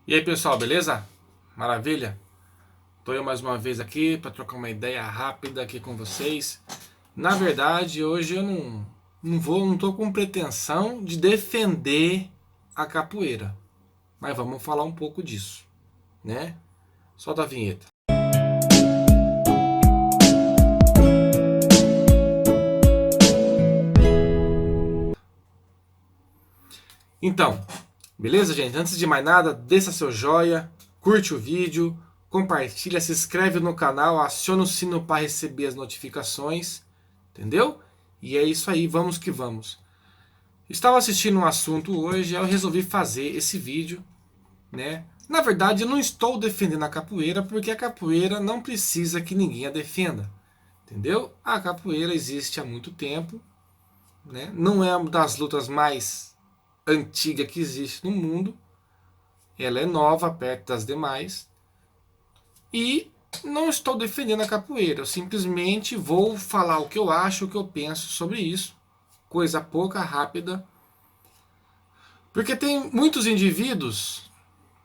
E aí pessoal, beleza? Maravilha? Tô eu mais uma vez aqui para trocar uma ideia rápida aqui com vocês. Na verdade, hoje eu não tô com pretensão de defender a capoeira, mas vamos falar um pouco disso, né? Solta a vinheta. Então, beleza, gente? Antes de mais nada, deixa seu joia, curte o vídeo, compartilha, se inscreve no canal, aciona o sino para receber as notificações, entendeu? E é isso aí, vamos que vamos. Estava assistindo um assunto hoje, eu resolvi fazer esse vídeo, né? Na verdade, eu não estou defendendo a capoeira, porque a capoeira não precisa que ninguém a defenda, entendeu? A capoeira existe há muito tempo, né? Não é uma das lutas mais antigas que existe no mundo, ela é nova perto das demais, e não estou defendendo a capoeira, eu simplesmente vou falar o que eu acho, o que eu penso sobre isso, coisa pouca, rápida, porque tem muitos indivíduos,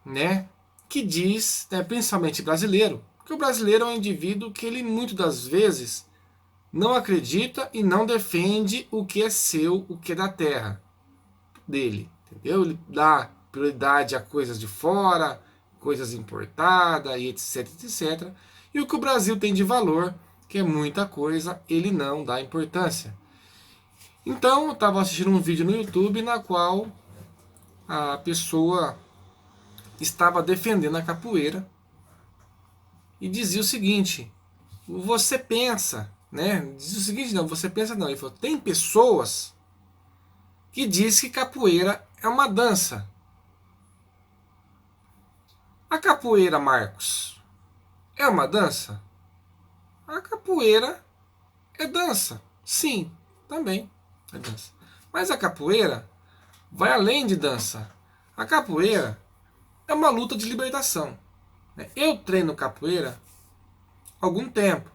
né, que diz, né, principalmente brasileiro, que o brasileiro é um indivíduo que ele muitas das vezes não acredita e não defende o que é seu, o que é da terra dele, entendeu? Ele dá prioridade a coisas de fora, coisas importadas e etc, etc. E o que o Brasil tem de valor, que é muita coisa, ele não dá importância. Então, eu estava assistindo um vídeo no YouTube na qual a pessoa estava defendendo a capoeira e dizia o seguinte: você pensa, né? Diz o seguinte, não, você pensa não. Ele falou: tem pessoas que diz que capoeira é uma dança. A capoeira, Marcos, é uma dança? A capoeira é dança. Sim, também é dança. Mas a capoeira vai além de dança. A capoeira é uma luta de libertação. Eu treino capoeira há algum tempo.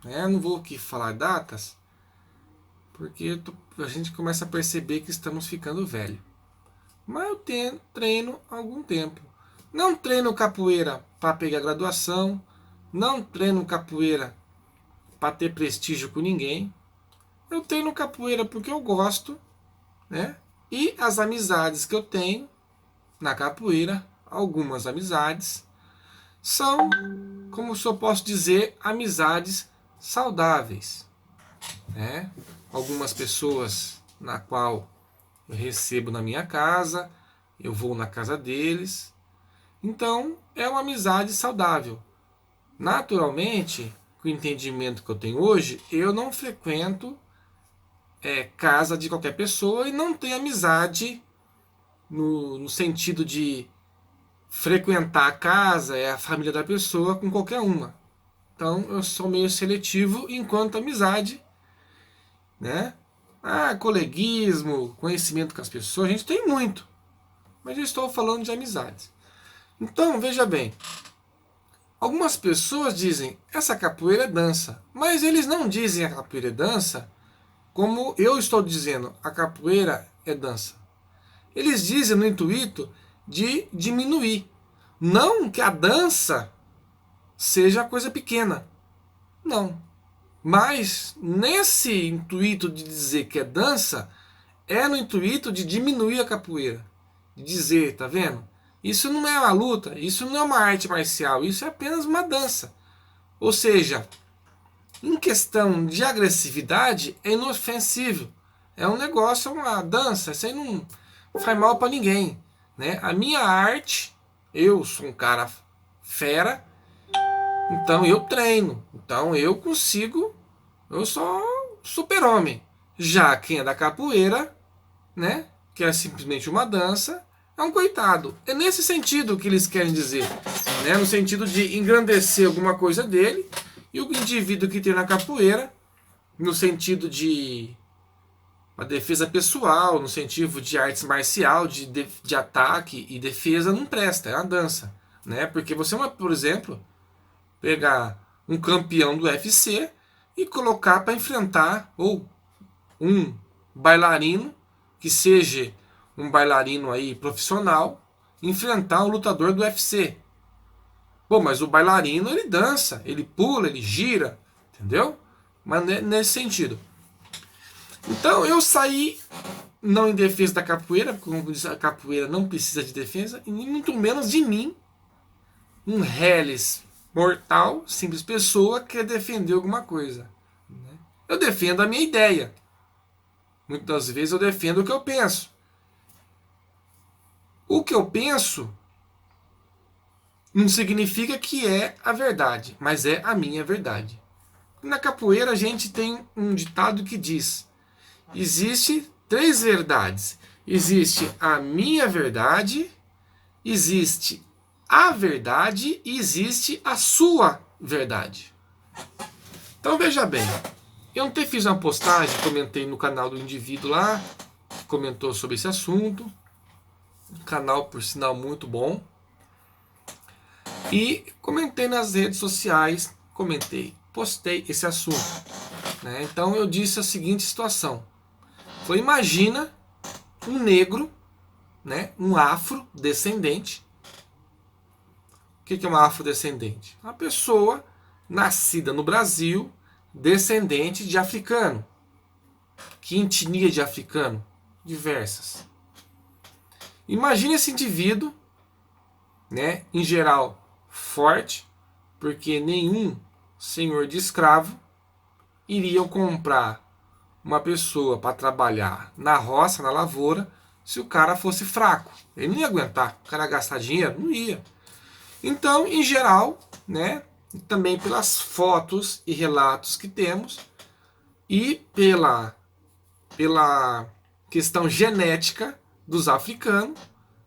Não vou aqui falar datas, porque a gente começa a perceber que estamos ficando velho. Mas eu treino há algum tempo. Não treino capoeira para pegar graduação, não treino capoeira para ter prestígio com ninguém. Eu treino capoeira porque eu gosto, né? E as amizades que eu tenho na capoeira, algumas amizades, são, como se eu posso dizer, amizades saudáveis, né? Algumas pessoas na qual eu recebo na minha casa, eu vou na casa deles. Então, é uma amizade saudável. Naturalmente, com o entendimento que eu tenho hoje, eu não frequento casa de qualquer pessoa e não tenho amizade no sentido de frequentar a casa, a família da pessoa com qualquer uma. Então, eu sou meio seletivo enquanto amizade, né? Coleguismo, conhecimento com as pessoas, a gente tem muito. Mas eu estou falando de amizades. Então, veja bem, algumas pessoas dizem essa capoeira é dança, mas eles não dizem a capoeira é dança como eu estou dizendo a capoeira é dança. Eles dizem no intuito de diminuir. Não que a dança seja coisa pequena. Não. Mas nesse intuito de dizer que é dança, é no intuito de diminuir a capoeira. De dizer, tá vendo? Isso não é uma luta, isso não é uma arte marcial, isso é apenas uma dança. Ou seja, em questão de agressividade, é inofensivo. É um negócio, é uma dança, isso aí não faz mal para ninguém. Né? A minha arte, eu sou um cara fera, então eu treino, então eu consigo, eu sou super-homem. Já quem é da capoeira, né, que é simplesmente uma dança, é um coitado. É nesse sentido que eles querem dizer, né, no sentido de engrandecer alguma coisa dele, e o indivíduo que tem na capoeira, no sentido de uma defesa pessoal, no sentido de artes marcial, de ataque e defesa, não presta, é uma dança. Né? Porque você, por exemplo, pegar um campeão do UFC e colocar para enfrentar, ou um bailarino, que seja um bailarino aí profissional, enfrentar um lutador do UFC. Pô, mas o bailarino, ele dança, ele pula, ele gira, entendeu? Mas nesse sentido. Então eu saí não em defesa da capoeira, porque como eu disse, a capoeira não precisa de defesa, e muito menos de mim, um reles mortal, simples pessoa, que quer defender alguma coisa. Eu defendo a minha ideia. Muitas vezes eu defendo o que eu penso. O que eu penso não significa que é a verdade, mas é a minha verdade. Na capoeira a gente tem um ditado que diz: existe 3 verdades. Existe a minha verdade, existe a verdade e existe a sua verdade. Então veja bem, eu ontem fiz uma postagem, comentei no canal do indivíduo lá, que comentou sobre esse assunto. Um canal, por sinal, muito bom. E comentei nas redes sociais, postei esse assunto. Né? Então eu disse a seguinte situação. Foi, imagina um negro, né, um afrodescendente. O que é uma afrodescendente? Uma pessoa nascida no Brasil, descendente de africano. Que etnia de africano? Diversas. Imagine esse indivíduo, né, em geral forte, porque nenhum senhor de escravo iria comprar uma pessoa para trabalhar na roça, na lavoura, se o cara fosse fraco. Ele não ia aguentar. O cara ia gastar dinheiro? Não ia. Então, em geral, né, também pelas fotos e relatos que temos e pela questão genética dos africanos,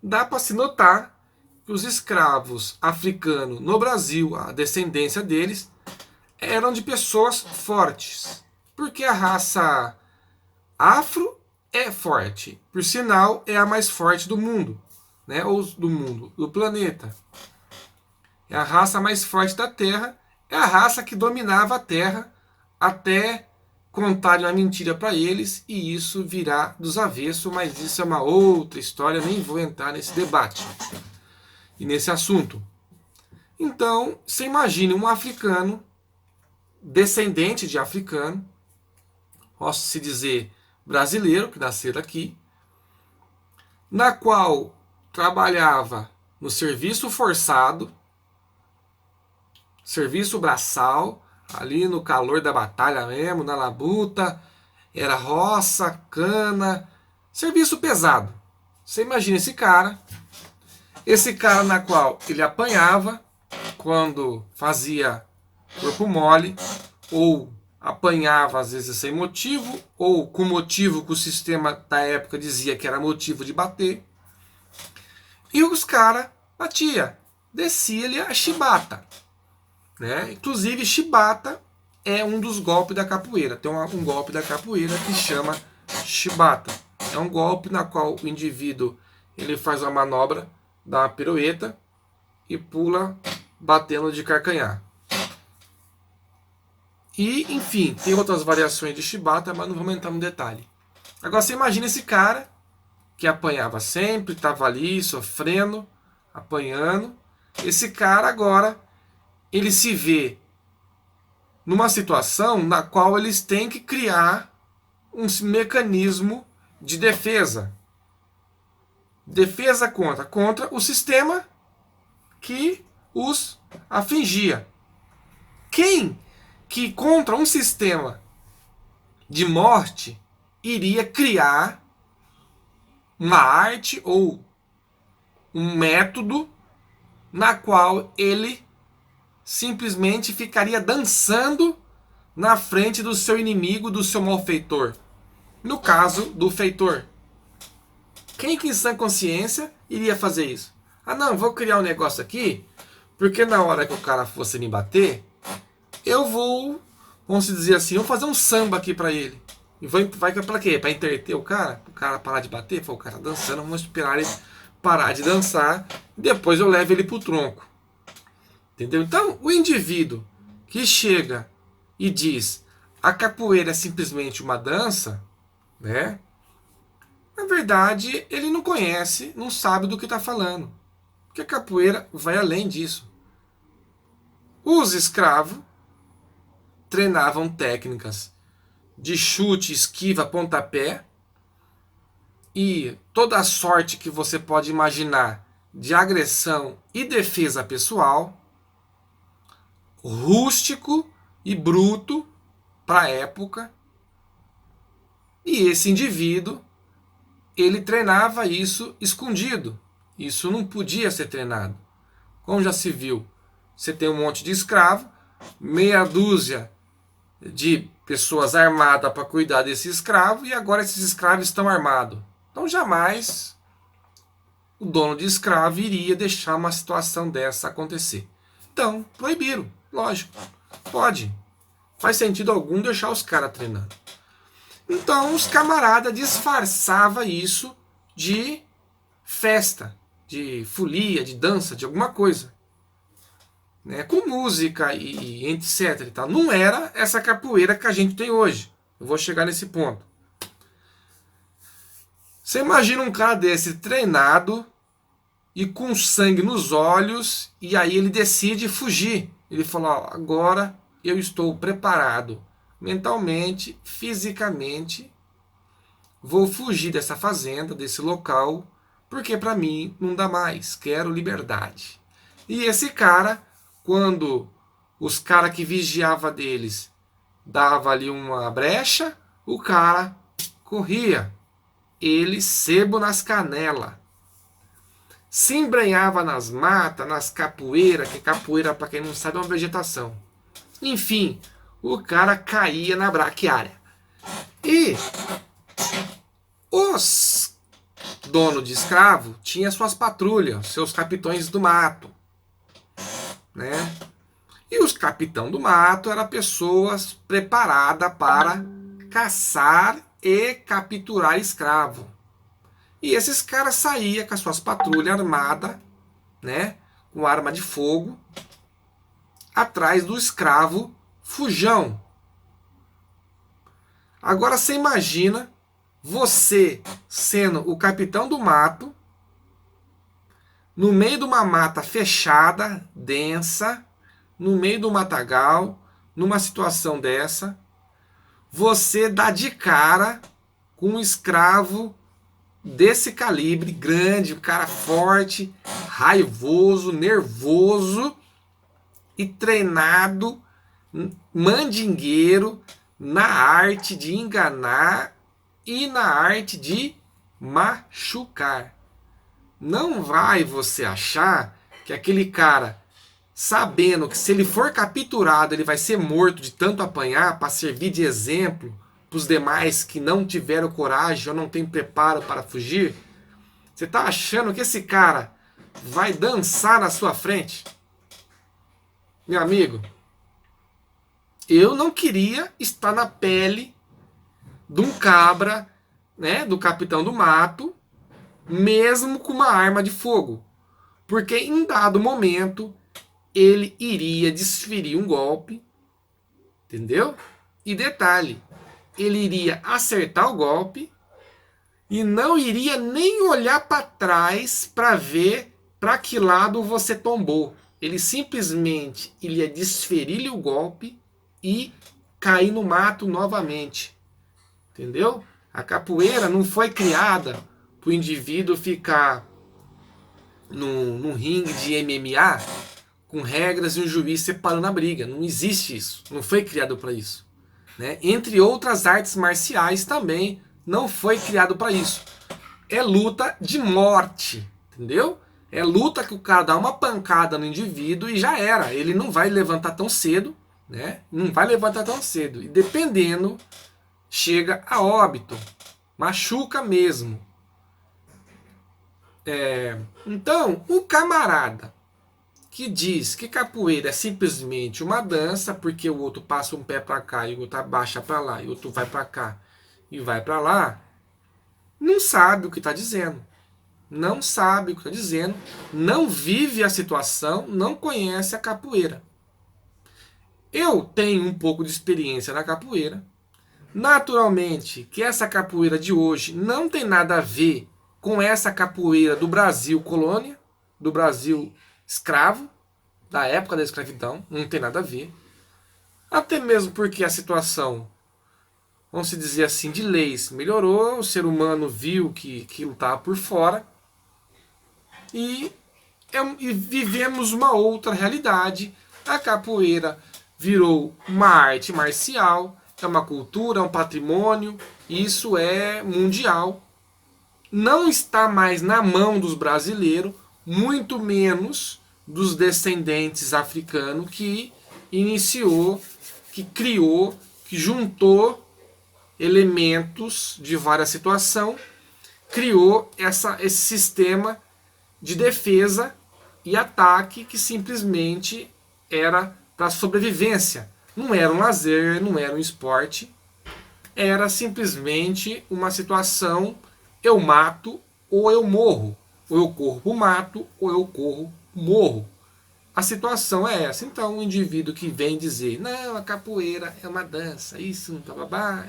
dá para se notar que os escravos africanos no Brasil, a descendência deles, eram de pessoas fortes. Porque a raça afro é forte. Por sinal, é a mais forte do mundo. Né? Ou do mundo, do planeta. É a raça mais forte da Terra. É a raça que dominava a Terra até contarem uma mentira para eles e isso virar dos avessos, mas isso é uma outra história, nem vou entrar nesse debate e nesse assunto. Então, você imagine um africano, descendente de africano, posso se dizer brasileiro, que nasceu aqui, na qual trabalhava no serviço forçado, serviço braçal, ali no calor da batalha mesmo, na labuta, era roça, cana, serviço pesado. Você imagina esse cara na qual ele apanhava quando fazia corpo mole, ou apanhava às vezes sem motivo, ou com motivo que o sistema da época dizia que era motivo de bater. E os caras batia, descia-lhe a chibata. Né? Inclusive, chibata é um dos golpes da capoeira. Tem um golpe da capoeira que chama chibata. É um golpe na qual o indivíduo ele faz uma manobra, dá uma pirueta e pula batendo de calcanhar. E, enfim, tem outras variações de chibata, mas não vamos entrar no detalhe. Agora você imagina esse cara que apanhava sempre, estava ali sofrendo, apanhando. Esse cara agora ele se vê numa situação na qual eles têm que criar um mecanismo de defesa. Defesa contra o sistema que os afligia. Quem que contra um sistema de morte iria criar uma arte ou um método na qual ele simplesmente ficaria dançando na frente do seu inimigo, do seu malfeitor? No caso do feitor. Quem que em sã consciência iria fazer isso? Ah não, vou criar um negócio aqui, porque na hora que o cara fosse me bater, eu vou, vamos dizer assim, eu vou fazer um samba aqui pra ele. E vai pra quê? Pra entreter o cara parar de bater? Foi o cara dançando, vamos esperar ele parar de dançar, depois eu levo ele pro tronco. Entendeu? Então, o indivíduo que chega e diz a capoeira é simplesmente uma dança, né? Na verdade, ele não conhece, não sabe do que está falando. Porque a capoeira vai além disso. Os escravos treinavam técnicas de chute, esquiva, pontapé e toda a sorte que você pode imaginar de agressão e defesa pessoal, rústico e bruto para a época. E esse indivíduo, ele treinava isso escondido. Isso não podia ser treinado. Como já se viu, você tem um monte de escravo, meia dúzia de pessoas armadas para cuidar desse escravo, e agora esses escravos estão armados. Então jamais o dono de escravo iria deixar uma situação dessa acontecer. Então, proibiram, lógico. Pode. Faz sentido algum deixar os caras treinando. Então os camaradas disfarçavam isso de festa, de folia, de dança, de alguma coisa. Né? Com música e etc. E tal. Não era essa capoeira que a gente tem hoje. Eu vou chegar nesse ponto. Você imagina um cara desse treinado e com sangue nos olhos, e aí ele decide fugir. Ele falou, ó, agora eu estou preparado mentalmente, fisicamente, vou fugir dessa fazenda, desse local, porque para mim não dá mais, quero liberdade. E esse cara, quando os caras que vigiava deles dava ali uma brecha, o cara corria, ele sebo nas canelas, se embrenhava nas matas, nas capoeiras, que capoeira, para quem não sabe, é uma vegetação. Enfim, o cara caía na braquiária. E os donos de escravo tinham suas patrulhas, seus capitões do mato, né? E os capitão do mato eram pessoas preparadas para caçar e capturar escravo. E esses caras saíam com as suas patrulhas armadas, né, com arma de fogo, atrás do escravo fujão. Agora você imagina você sendo o capitão do mato, no meio de uma mata fechada, densa, no meio do matagal, numa situação dessa, você dá de cara com um escravo desse calibre, grande, um cara forte, raivoso, nervoso e treinado, mandingueiro, na arte de enganar e na arte de machucar. Não vai você achar que aquele cara, sabendo que se ele for capturado ele vai ser morto de tanto apanhar, para servir de exemplo para os demais que não tiveram coragem ou não têm preparo para fugir, você está achando que esse cara vai dançar na sua frente? Meu amigo, eu não queria estar na pele de um cabra, né, do capitão do mato, mesmo com uma arma de fogo. Porque em dado momento ele iria desferir um golpe, entendeu? E detalhe, ele iria acertar o golpe e não iria nem olhar para trás para ver para que lado você tombou. Ele simplesmente iria desferir-lhe o golpe e cair no mato novamente. Entendeu? A capoeira não foi criada para o indivíduo ficar num ringue de MMA com regras e um juiz separando a briga. Não existe isso. Não foi criado para isso. Né? Entre outras artes marciais também não foi criado para isso. É luta de morte. Entendeu? É luta que o cara dá uma pancada no indivíduo e já era. Ele não vai levantar tão cedo. Né? Não vai levantar tão cedo. E dependendo, chega a óbito. Machuca mesmo. Então, o camarada que diz que capoeira é simplesmente uma dança, porque o outro passa um pé para cá e o outro abaixa para lá, e o outro vai para cá e vai para lá, não sabe o que está dizendo. Não sabe o que está dizendo, não vive a situação, não conhece a capoeira. Eu tenho um pouco de experiência na capoeira. Naturalmente que essa capoeira de hoje não tem nada a ver com essa capoeira do Brasil colônia, do Brasil escravo, da época da escravidão, não tem nada a ver. Até mesmo porque a situação, vamos dizer assim, de leis melhorou, o ser humano viu que aquilo estava por fora e vivemos uma outra realidade. A capoeira virou uma arte marcial, é uma cultura, é um patrimônio, isso é mundial. Não está mais na mão dos brasileiros, muito menos dos descendentes africanos que iniciou, que criou, que juntou elementos de várias situações, criou esse sistema de defesa e ataque que simplesmente era para sobrevivência. Não era um lazer, não era um esporte, era simplesmente uma situação: eu mato ou eu morro, ou eu corro pro mato ou eu corro morro. A situação é essa. Então, o indivíduo que vem dizer, não, a capoeira é uma dança, isso, bababá,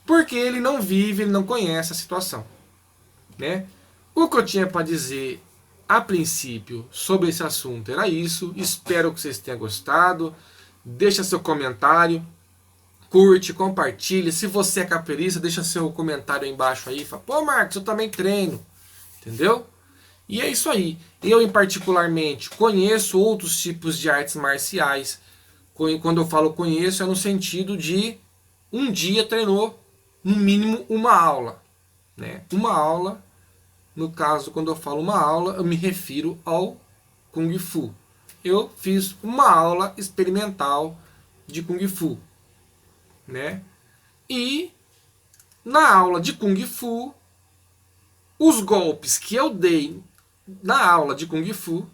porque ele não vive, ele não conhece a situação, né? O que eu tinha para dizer a princípio sobre esse assunto era isso. Espero que vocês tenham gostado. Deixa seu comentário, curte, compartilha. Se você é capoeirista, deixa seu comentário aí embaixo aí. Fala, pô, Marcos, eu também treino. Entendeu? E é isso aí. Eu, em particularmente, conheço outros tipos de artes marciais. Quando eu falo conheço, é no sentido de um dia treinou, no mínimo, uma aula, né? Uma aula. No caso, quando eu falo uma aula, eu me refiro ao Kung Fu. Eu fiz uma aula experimental de Kung Fu, né? E na aula de Kung Fu, os golpes que eu dei na aula de Kung Fu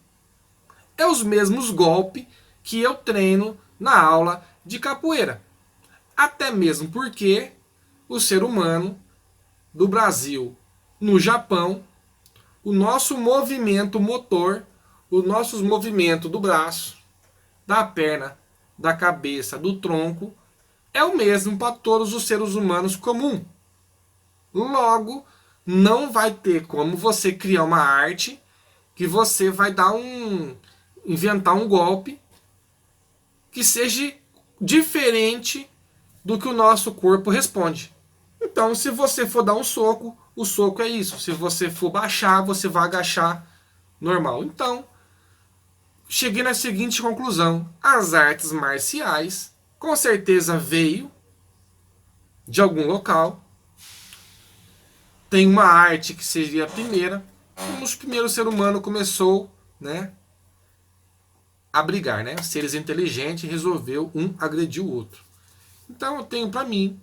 é os mesmos golpes que eu treino na aula de capoeira. Até mesmo porque o ser humano do Brasil no Japão, o nosso movimento motor, os nossos movimentos do braço, da perna, da cabeça, do tronco, é o mesmo para todos os seres humanos comum. Logo, não vai ter como você criar uma arte que você vai inventar um golpe que seja diferente do que o nosso corpo responde. Então, se você for dar um soco, o soco é isso. Se você for baixar, você vai agachar normal. Então, cheguei na seguinte conclusão: as artes marciais com certeza veio de algum local. Tem uma arte que seria a primeira. Como os primeiros seres humanos começou, né, a brigar, né? Seres inteligentes resolveu um agredir o outro. Então eu tenho para mim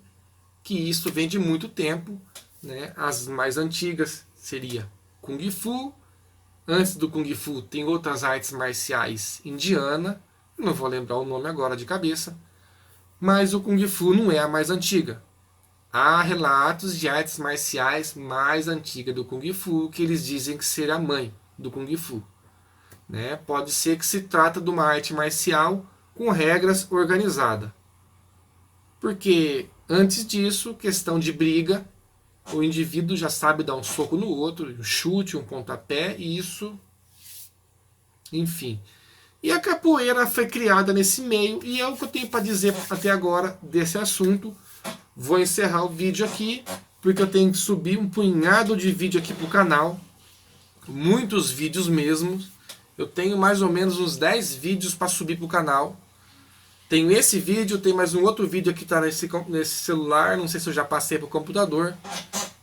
que isso vem de muito tempo, né? As mais antigas seria Kung Fu. Antes do Kung Fu tem outras artes marciais indianas, não vou lembrar o nome agora de cabeça, mas o Kung Fu não é a mais antiga. Há relatos de artes marciais mais antigas do Kung Fu que eles dizem que seria a mãe do Kung Fu, né? Pode ser que se trata de uma arte marcial com regras organizadas. Porque antes disso, questão de briga, o indivíduo já sabe dar um soco no outro, um chute, um pontapé, e isso, enfim. E a capoeira foi criada nesse meio, e é o que eu tenho para dizer até agora desse assunto. Vou encerrar o vídeo aqui, porque eu tenho que subir um punhado de vídeo aqui para o canal, muitos vídeos mesmo. Eu tenho mais ou menos uns 10 vídeos para subir para o canal. Tenho esse vídeo, tem mais um outro vídeo que está nesse celular, não sei se eu já passei para o computador,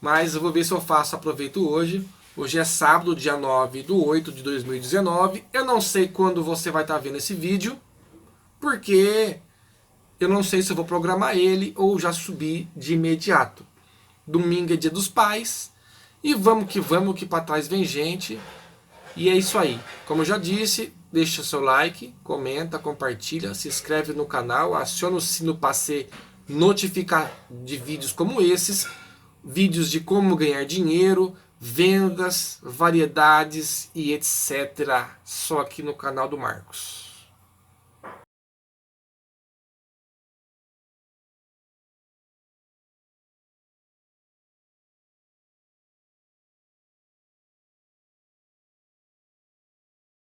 mas eu vou ver se eu faço, aproveito hoje. Hoje é sábado, dia 9/8/2019. Eu não sei quando você vai estar vendo esse vídeo, porque eu não sei se eu vou programar ele ou já subir de imediato. Domingo é dia dos pais, e vamos, que para trás vem gente. E é isso aí. Como eu já disse, deixa seu like, comenta, compartilha, se inscreve no canal, aciona o sino para ser notificado de vídeos como esses, vídeos de como ganhar dinheiro, vendas, variedades e etc. Só aqui no canal do Marcos.